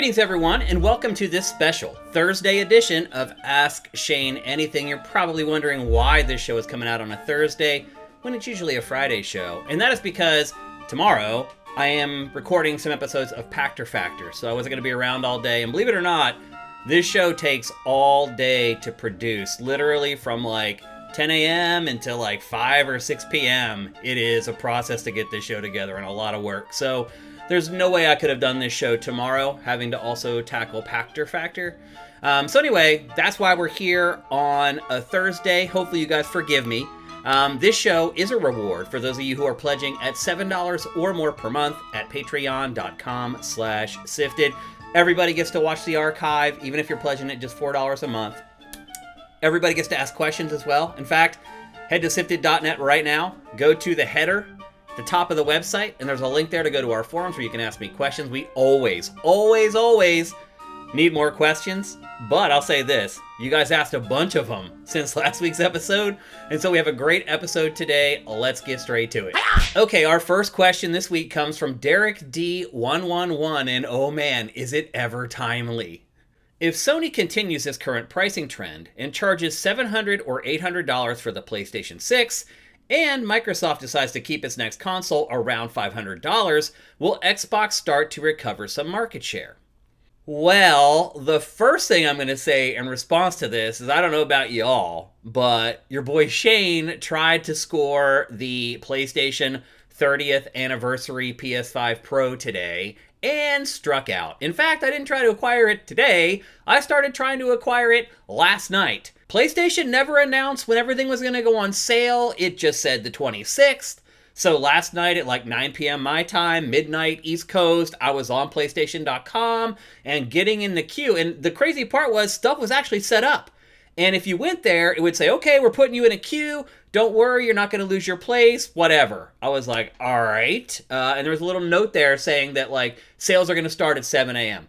Greetings everyone, and welcome to this special Thursday edition of Ask Shane Anything. You're probably wondering why this show is coming out on a Thursday when it's usually a Friday show, and that is because tomorrow I am recording some episodes of Pactor Factor, so I wasn't going to be around all day, and believe it or not, this show takes all day to produce, literally from like 10 a.m. until like 5 or 6 p.m. It is a process to get this show together and a lot of work, so there's no way I could have done this show tomorrow, having to also tackle Pactor Factor. So anyway, that's why we're here on a Thursday. Hopefully you guys forgive me. This show is a reward for those of you who are pledging at $7 or more per month at patreon.com/SIFTD. Everybody gets to watch the archive, even if you're pledging at just $4 a month. Everybody gets to ask questions as well. In fact, head to SIFTD.net right now, go to the header, the top of the website, and there's a link there to go to our forums where you can ask me questions. We always need more questions, but I'll say this, you guys asked a bunch of them since last week's episode, and so we have a great episode today. Let's get straight to it. Okay, our first question this week comes from Derek D111, and oh man, is it ever timely. If Sony continues this current pricing trend and charges $700 or $800 for the PlayStation 6, and Microsoft decides to keep its next console around $500, will Xbox start to recover some market share? Well, the first thing I'm going to say in response to this is I don't know about y'all, but your boy Shane tried to score the PlayStation 30th anniversary PS5 Pro today and struck out. In fact, I didn't try to acquire it today. I started trying to acquire it last night. PlayStation never announced when everything was going to go on sale. It just said the 26th. So last night at like 9 p.m. my time, midnight East Coast, I was on PlayStation.com and getting in the queue. And the crazy part was stuff was actually set up. And if you went there, it would say, okay, we're putting you in a queue. Don't worry, you're not going to lose your place, whatever. I was like, all right. And there was a little note there saying that like sales are going to start at 7 a.m.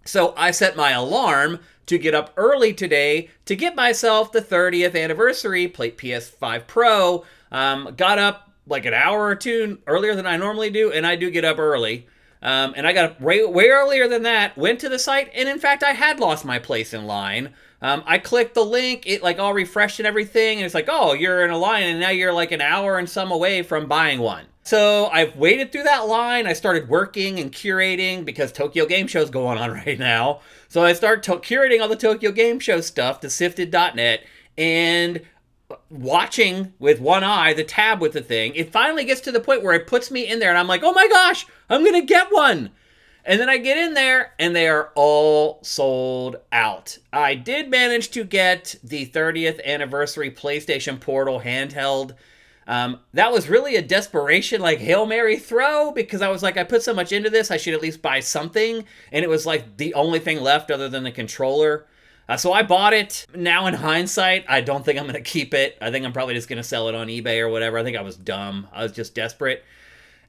So I set my alarm to get up early today to get myself the 30th anniversary PS5 Pro. Got up like an hour or two earlier than I normally do, and I do get up early. And I got up way earlier than that, went to the site, and in fact, I had lost my place in line. I clicked the link, it like all refreshed and everything, and it's like, oh, you're in a line, and now you're like an hour and some away from buying one. So I've waited through that line. I started working and curating because Tokyo Game Show's going on right now. So I started curating all the Tokyo Game Show stuff to SIFTD.net and watching with one eye the tab with the thing. It finally gets to the point where it puts me in there and I'm like, oh my gosh, I'm going to get one. And then I get in there and they are all sold out. I did manage to get the 30th anniversary PlayStation Portal handheld. That was really a desperation, like Hail Mary throw, because I was like, I put so much into this, I should at least buy something. And it was like the only thing left other than the controller. So I bought it. Now in hindsight, I don't think I'm going to keep it. I think I'm probably just going to sell it on eBay or whatever. I think I was dumb. I was just desperate.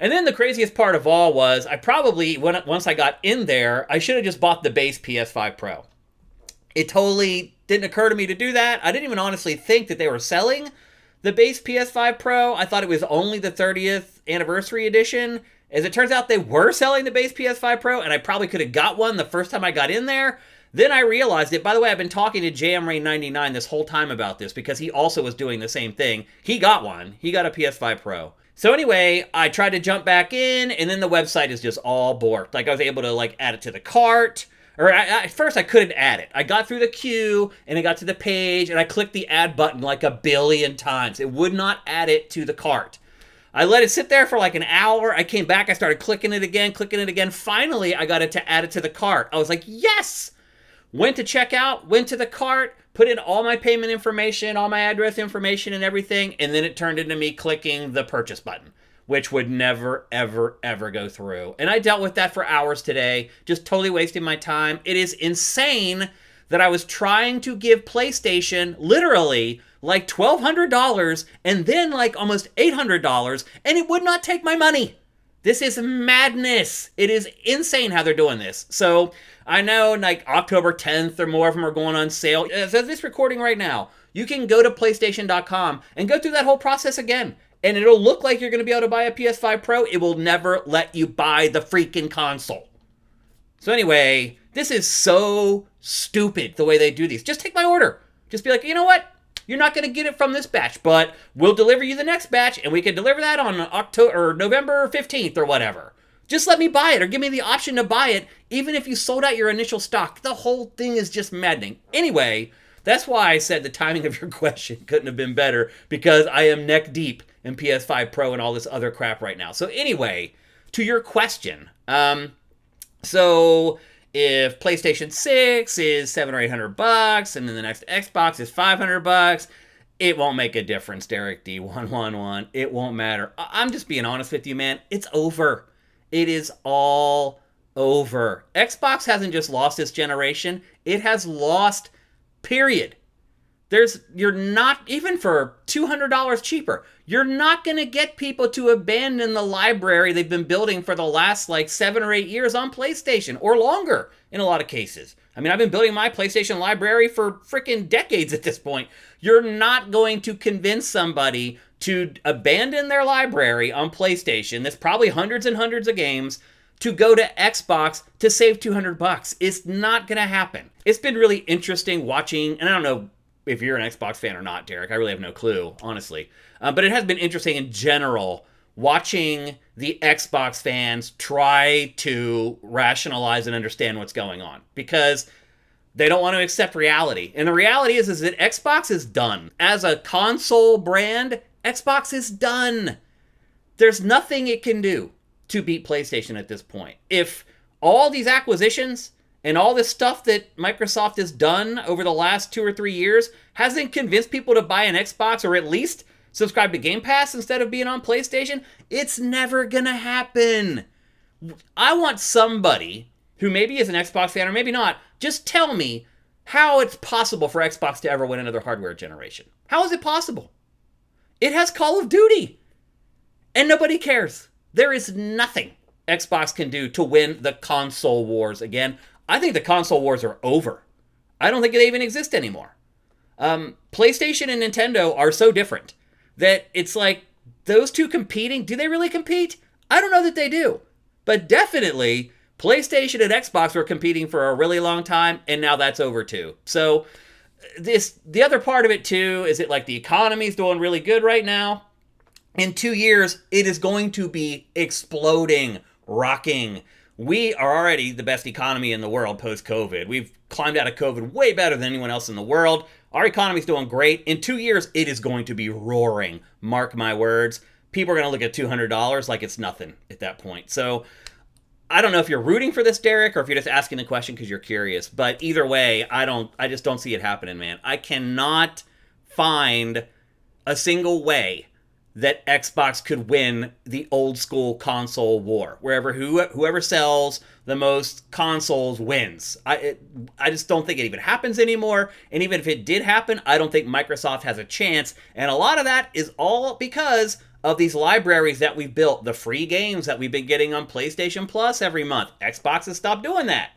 And then the craziest part of all was I probably, once I got in there, I should have just bought the base PS5 Pro. It totally didn't occur to me to do that. I didn't even honestly think that they were selling the base PS5 Pro. I thought it was only the 30th anniversary edition. As it turns out, they were selling the base PS5 Pro, and I probably could have got one the first time I got in there. Then I realized it. By the way, I've been talking to JMRay99 this whole time about this because he also was doing the same thing. He got one. He got a PS5 Pro. So anyway, I tried to jump back in, and then the website is just all borked. Like, I was able to, like, add it to the cart. Or at first, I couldn't add it. I got through the queue, and I got to the page, and I clicked the add button like a billion times. It would not add it to the cart. I let it sit there for like an hour. I came back. I started clicking it again. Finally, I got it to add it to the cart. I was like, yes! Went to checkout, went to the cart, put in all my payment information, all my address information and everything, and then it turned into me clicking the purchase button, which would never, ever, ever go through. And I dealt with that for hours today, just totally wasting my time. It is insane that I was trying to give PlayStation literally like $1,200 and then like almost $800, and it would not take my money. This is madness. It is insane how they're doing this. So I know like October 10th or more of them are going on sale. As of this recording right now, you can go to PlayStation.com and go through that whole process again. And it'll look like you're going to be able to buy a PS5 Pro. It will never let you buy the freaking console. So anyway, this is so stupid the way they do these. Just take my order. Just be like, you know what? You're not going to get it from this batch, but we'll deliver you the next batch, and we can deliver that on October or November 15th or whatever. Just let me buy it, or give me the option to buy it, even if you sold out your initial stock. The whole thing is just maddening. Anyway, that's why I said the timing of your question couldn't have been better, because I am neck deep in PS5 Pro and all this other crap right now. So anyway, to your question, so if PlayStation 6 is $700 or $800, and then the next Xbox is $500, it won't make a difference, Derek D111. It won't matter. I'm just being honest with you, man. It's over. It is all over. Xbox hasn't just lost this generation. It has lost, period. You're not, even for $200 cheaper, you're not going to get people to abandon the library they've been building for the last like 7 or 8 years on PlayStation, or longer in a lot of cases. I mean, I've been building my PlayStation library for freaking decades at this point. You're not going to convince somebody to abandon their library on PlayStation, that's probably hundreds and hundreds of games, to go to Xbox to save $200. It's not going to happen. It's been really interesting watching, and I don't know if you're an Xbox fan or not, Derek. I really have no clue, honestly. But it has been interesting in general watching the Xbox fans try to rationalize and understand what's going on, because they don't want to accept reality. And the reality is that Xbox is done. As a console brand, Xbox is done. There's nothing it can do to beat PlayStation at this point. If all these acquisitions and all this stuff that Microsoft has done over the last 2 or 3 years hasn't convinced people to buy an Xbox, or at least subscribe to Game Pass instead of being on PlayStation, it's never gonna happen. I want somebody who maybe is an Xbox fan or maybe not, just tell me how it's possible for Xbox to ever win another hardware generation. How is it possible? It has Call of Duty, and nobody cares. There is nothing Xbox can do to win the console wars again. I think the console wars are over. I don't think they even exist anymore. PlayStation and Nintendo are so different that it's like those two competing. Do they really compete? I don't know that they do. But definitely, PlayStation and Xbox were competing for a really long time, and now that's over too. So the other part of it too is that like the economy's doing really good right now. In 2 years, it is going to be exploding, rocking. We are already the best economy in the world post-COVID. We've climbed out of COVID way better than anyone else in the world. Our economy's doing great. In 2 years, it is going to be roaring. Mark my words. People are going to look at $200 like it's nothing at that point. So I don't know if you're rooting for this, Derek, or if you're just asking the question because you're curious. But either way, I just don't see it happening, man. I cannot find a single way that Xbox could win the old school console war, wherever whoever sells the most consoles wins. I just don't think it even happens anymore. And even if it did happen, I don't think Microsoft has a chance. And a lot of that is all because of these libraries that we've built, the free games that we've been getting on PlayStation Plus every month. Xbox has stopped doing that.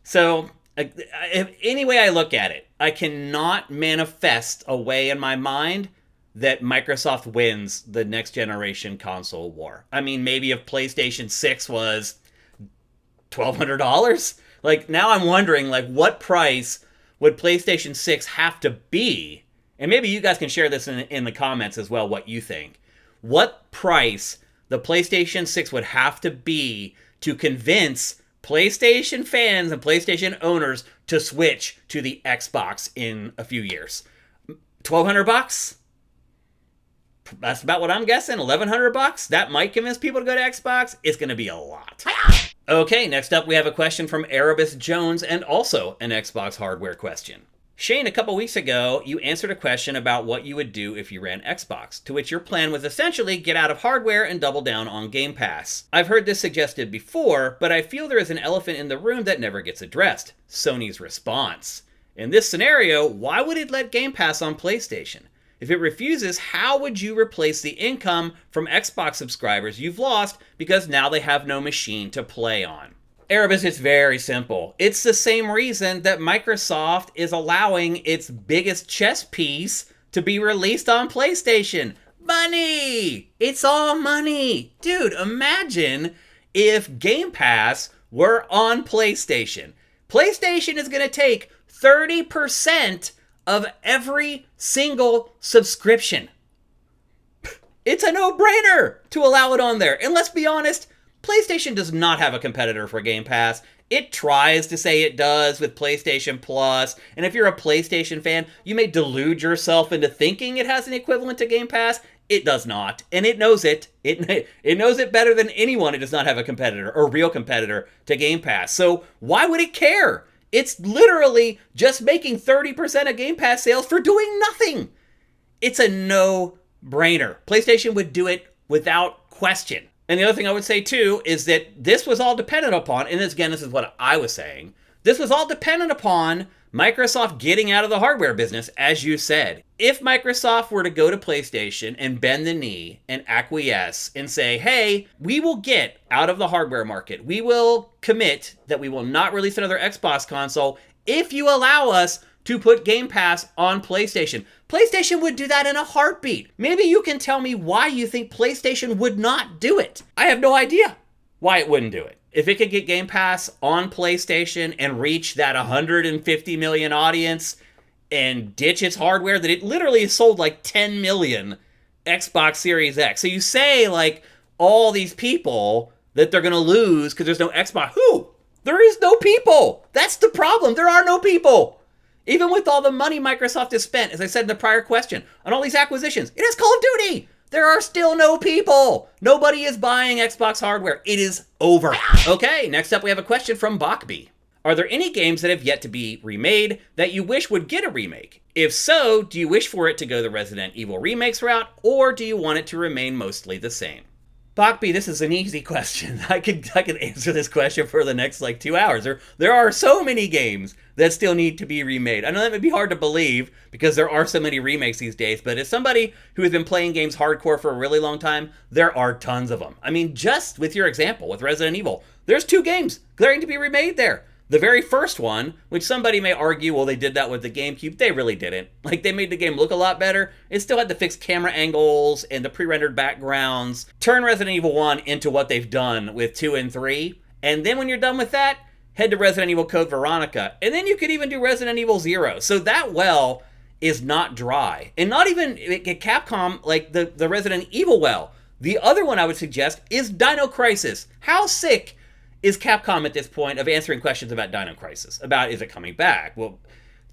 So any way I look at it, I cannot manifest a way in my mind that Microsoft wins the next generation console war. I mean, maybe if PlayStation 6 was $1,200, like now I'm wondering, like, what price would PlayStation 6 have to be? And maybe you guys can share this in the comments as well, what you think. What price the PlayStation 6 would have to be to convince PlayStation fans and PlayStation owners to switch to the Xbox in a few years? $1,200? That's about what I'm guessing. $1,100? That might convince people to go to Xbox. It's going to be a lot. Okay, next up we have a question from Erebus Jones, and also an Xbox hardware question. Shane, a couple weeks ago, you answered a question about what you would do if you ran Xbox, to which your plan was essentially get out of hardware and double down on Game Pass. I've heard this suggested before, but I feel there is an elephant in the room that never gets addressed: Sony's response. In this scenario, why would it let Game Pass on PlayStation? If it refuses, how would you replace the income from Xbox subscribers you've lost because now they have no machine to play on? Erebus, it's very simple. It's the same reason that Microsoft is allowing its biggest chess piece to be released on PlayStation. Money! It's all money. Dude, imagine if Game Pass were on PlayStation. PlayStation is going to take 30% of every single subscription. It's a no-brainer to allow it on there. And let's be honest, PlayStation does not have a competitor for Game Pass. It tries to say it does with PlayStation Plus, and if you're a PlayStation fan, you may delude yourself into thinking it has an equivalent to Game Pass. It does not, and it knows it. It knows it better than anyone. It does not have a competitor, or real competitor, to Game Pass. So why would it care? It's literally just making 30% of Game Pass sales for doing nothing. It's a no-brainer. PlayStation would do it without question. And the other thing I would say, too, is that this was all dependent upon, and again, this is what I was saying, this was all dependent upon Microsoft getting out of the hardware business, as you said. If Microsoft were to go to PlayStation and bend the knee and acquiesce and say, hey, we will get out of the hardware market. We will commit that we will not release another Xbox console if you allow us to put Game Pass on PlayStation. PlayStation would do that in a heartbeat. Maybe you can tell me why you think PlayStation would not do it. I have no idea why it wouldn't do it. If it could get Game Pass on PlayStation and reach that 150 million audience and ditch its hardware, that it literally sold like 10 million Xbox Series X. So you say like all these people that they're going to lose because there's no Xbox. Who? There is no people. That's the problem. There are no people. Even with all the money Microsoft has spent, as I said in the prior question, on all these acquisitions, it has Call of Duty. There are still no people. Nobody is buying Xbox hardware. It is over. Okay, next up we have a question from Bachby. Are there any games that have yet to be remade that you wish would get a remake? If so, do you wish for it to go the Resident Evil remakes route, or do you want it to remain mostly the same? Bachby, this is an easy question. I could answer this question for the next 2 hours. There are so many games that still need to be remade. I know that may be hard to believe because there are so many remakes these days, but as somebody who has been playing games hardcore for a really long time, there are tons of them. I mean, just with your example, with Resident Evil, there's 2 games going to be remade there. The very first one, which somebody may argue, well, they did that with the GameCube. They really didn't. They made the game look a lot better. It still had the fixed camera angles and the pre-rendered backgrounds. Turn Resident Evil 1 into what they've done with 2 and 3. And then when you're done with that, head to Resident Evil Code Veronica. And then you could even do Resident Evil 0. So that well is not dry. And not even at Capcom, like the Resident Evil well. The other one I would suggest is Dino Crisis. How sick is Capcom at this point of answering questions about Dino Crisis? About, is it coming back? Well,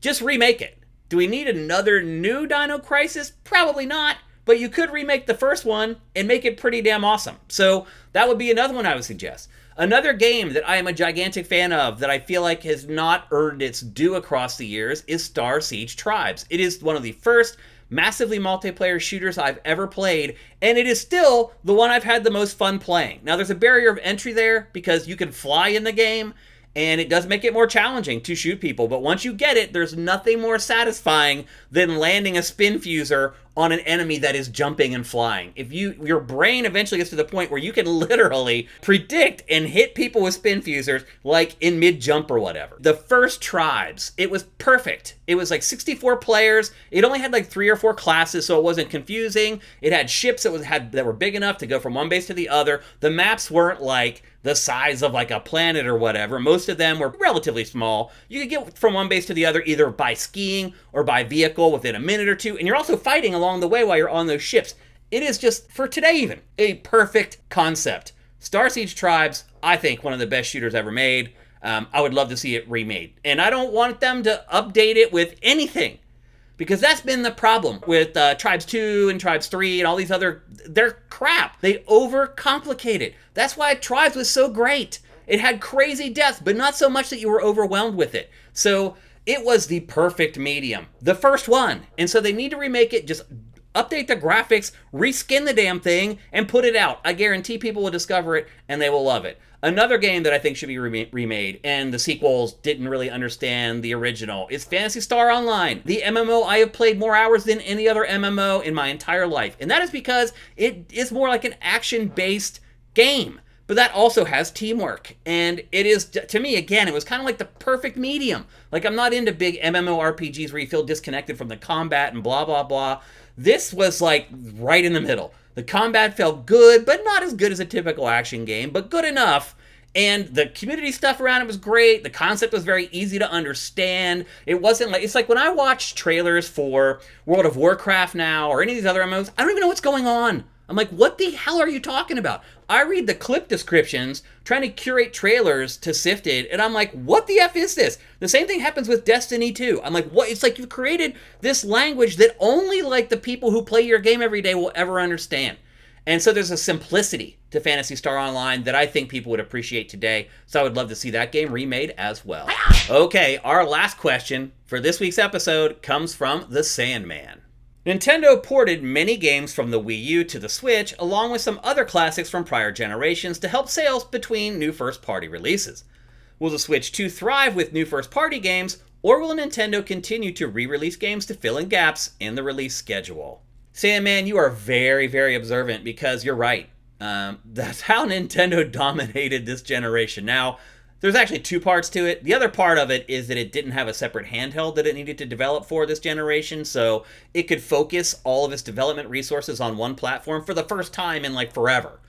just remake it. Do we need another new Dino Crisis? Probably not, but you could remake the first one and make it pretty damn awesome. So that would be another one I would suggest. Another game that I am a gigantic fan of that I feel like has not earned its due across the years is Starsiege Tribes. It is one of the first massively multiplayer shooters I've ever played, and it is still the one I've had the most fun playing. Now, there's a barrier of entry there because you can fly in the game, and it does make it more challenging to shoot people, but once you get it, there's nothing more satisfying than landing a spin fuser on an enemy that is jumping and flying. If your brain eventually gets to the point where you can literally predict and hit people with spin fusers like in mid-jump or whatever. The first Tribes, it was perfect. It was 64 players. It only had 3 or 4 classes, so it wasn't confusing. It had ships that were big enough to go from one base to the other. The maps weren't the size of a planet or whatever. Most of them were relatively small. You could get from one base to the other either by skiing or by vehicle within a minute or two, and you're also fighting along the way while you're on those ships. It is just, for today even, a perfect concept. Starsiege Tribes, I think, one of the best shooters ever made. I would love to see it remade. And I don't want them to update it with anything, because that's been the problem with Tribes 2 and Tribes 3 and all these other, they're crap. They overcomplicate it. That's why Tribes was so great. It had crazy deaths, but not so much that you were overwhelmed with it. So it was the perfect medium. The first one. And so they need to remake it, just update the graphics, reskin the damn thing, and put it out. I guarantee people will discover it, and they will love it. Another game that I think should be remade, and the sequels didn't really understand the original, is Phantasy Star Online. The MMO I have played more hours than any other MMO in my entire life. And that is because it is more like an action-based game. But that also has teamwork. And it is, to me, again, it was kind of like the perfect medium. I'm not into big MMORPGs where you feel disconnected from the combat and blah, blah, blah. This was right in the middle. The combat felt good, but not as good as a typical action game, but good enough. And the community stuff around it was great. The concept was very easy to understand. It wasn't like, it's like when I watch trailers for World of Warcraft now or any of these other MMOs, I don't even know what's going on. I'm like, what the hell are you talking about? I read the clip descriptions trying to curate trailers to SIFTD, and I'm like, what the F is this? The same thing happens with Destiny 2. I'm like, what? It's like you've created this language that only like the people who play your game every day will ever understand. And so there's a simplicity to Phantasy Star Online that I think people would appreciate today. So I would love to see that game remade as well. Okay, our last question for this week's episode comes from the Sandman. Nintendo ported many games from the Wii U to the Switch, along with some other classics from prior generations to help sales between new first-party releases. Will the Switch 2 thrive with new first-party games, or will Nintendo continue to re-release games to fill in gaps in the release schedule? Sandman, you are very, very observant because you're right. That's how Nintendo dominated this generation. Now, there's actually two parts to it. The other part of it is that it didn't have a separate handheld that it needed to develop for this generation, so it could focus all of its development resources on one platform for the first time in like forever.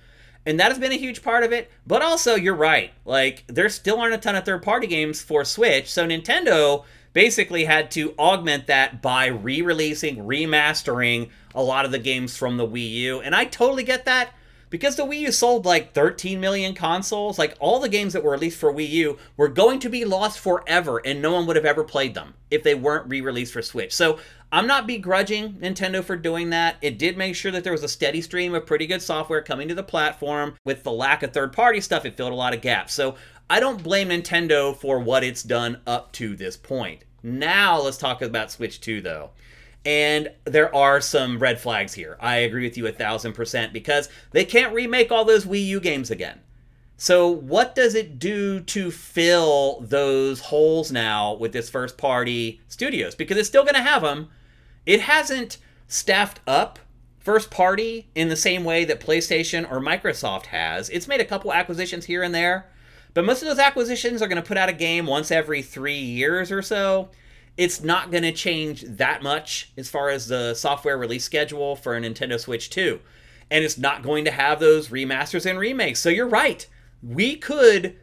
And that has been a huge part of it, but also you're right. Like, there still aren't a ton of third-party games for Switch, so Nintendo basically had to augment that by re-releasing, remastering a lot of the games from the Wii U, and I totally get that. Because the Wii U sold like 13 million consoles, like all the games that were released for Wii U were going to be lost forever and no one would have ever played them if they weren't re-released for Switch. So I'm not begrudging Nintendo for doing that. It did make sure that there was a steady stream of pretty good software coming to the platform. With the lack of third-party stuff, it filled a lot of gaps. So I don't blame Nintendo for what it's done up to this point. Now let's talk about Switch 2 though. And there are some red flags here. I agree with you 1,000% because they can't remake all those Wii U games again. So what does it do to fill those holes now with this first-party studios? Because it's still going to have them. It hasn't staffed up first-party in the same way that PlayStation or Microsoft has. It's made a couple acquisitions here and there, but most of those acquisitions are going to put out a game once every 3 years or so. It's not going to change that much as far as the software release schedule for a Nintendo Switch 2. And it's not going to have those remasters and remakes. So you're right. We could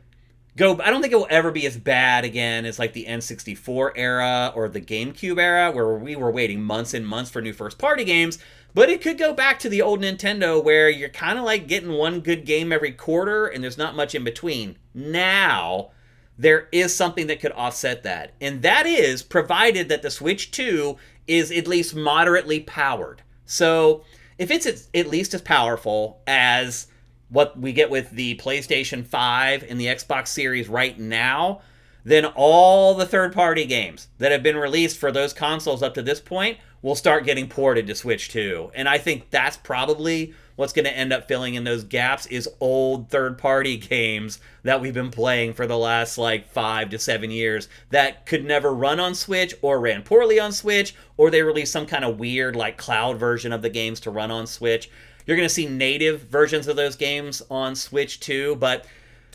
go... I don't think it will ever be as bad again as like the N64 era or the GameCube era where we were waiting months and months for new first-party games. But it could go back to the old Nintendo where you're kind of like getting one good game every quarter and there's not much in between. Now, there is something that could offset that. And that is provided that the Switch 2 is at least moderately powered. So if it's at least as powerful as what we get with the PlayStation 5 and the Xbox Series right now, then all the third-party games that have been released for those consoles up to this point will start getting ported to Switch 2. And I think that's probably what's going to end up filling in those gaps is old third-party games that we've been playing for the last like 5 to 7 years that could never run on Switch or ran poorly on Switch, or they released some kind of weird like cloud version of the games to run on Switch. You're going to see native versions of those games on Switch too, but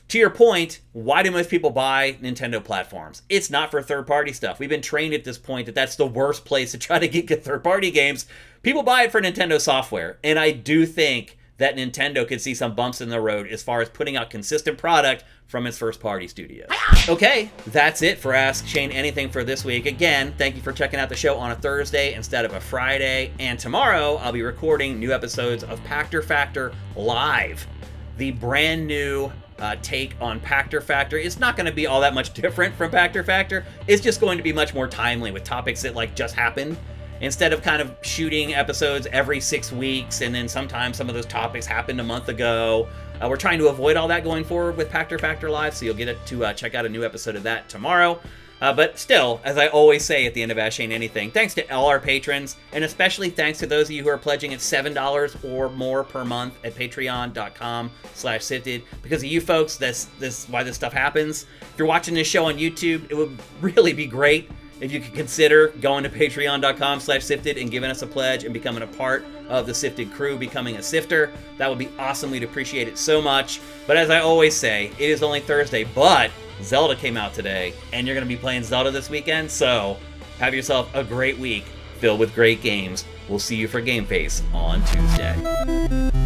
to your point, why do most people buy Nintendo platforms? It's not for third-party stuff. We've been trained at this point that that's the worst place to try to get third-party games. People buy it for Nintendo software, and I do think that Nintendo could see some bumps in the road as far as putting out consistent product from its first-party studios. Okay, that's it for Ask Shane Anything for this week. Again, thank you for checking out the show on a Thursday instead of a Friday, and tomorrow I'll be recording new episodes of Pactor Factor Live, the brand new take on Pactor Factor. It's not going to be all that much different from Pactor Factor. It's just going to be much more timely with topics that like just happened. Instead of kind of shooting episodes every 6 weeks and then sometimes some of those topics happened a month ago. We're trying to avoid all that going forward with Pactor Factor Live, so you'll get to check out a new episode of that tomorrow. But still, as I always say at the end of Ask Shane Anything, thanks to all our patrons, and especially thanks to those of you who are pledging at $7 or more per month at patreon.com/SIFTD. Because of you folks, this why this stuff happens. If you're watching this show on YouTube, it would really be great if you could consider going to patreon.com/SIFTD and giving us a pledge and becoming a part of the SIFTD crew, becoming a sifter. That would be awesome. We'd appreciate it so much. But as I always say, it is only Thursday, but Zelda came out today, and you're going to be playing Zelda this weekend, so have yourself a great week filled with great games. We'll see you for Game Face on Tuesday.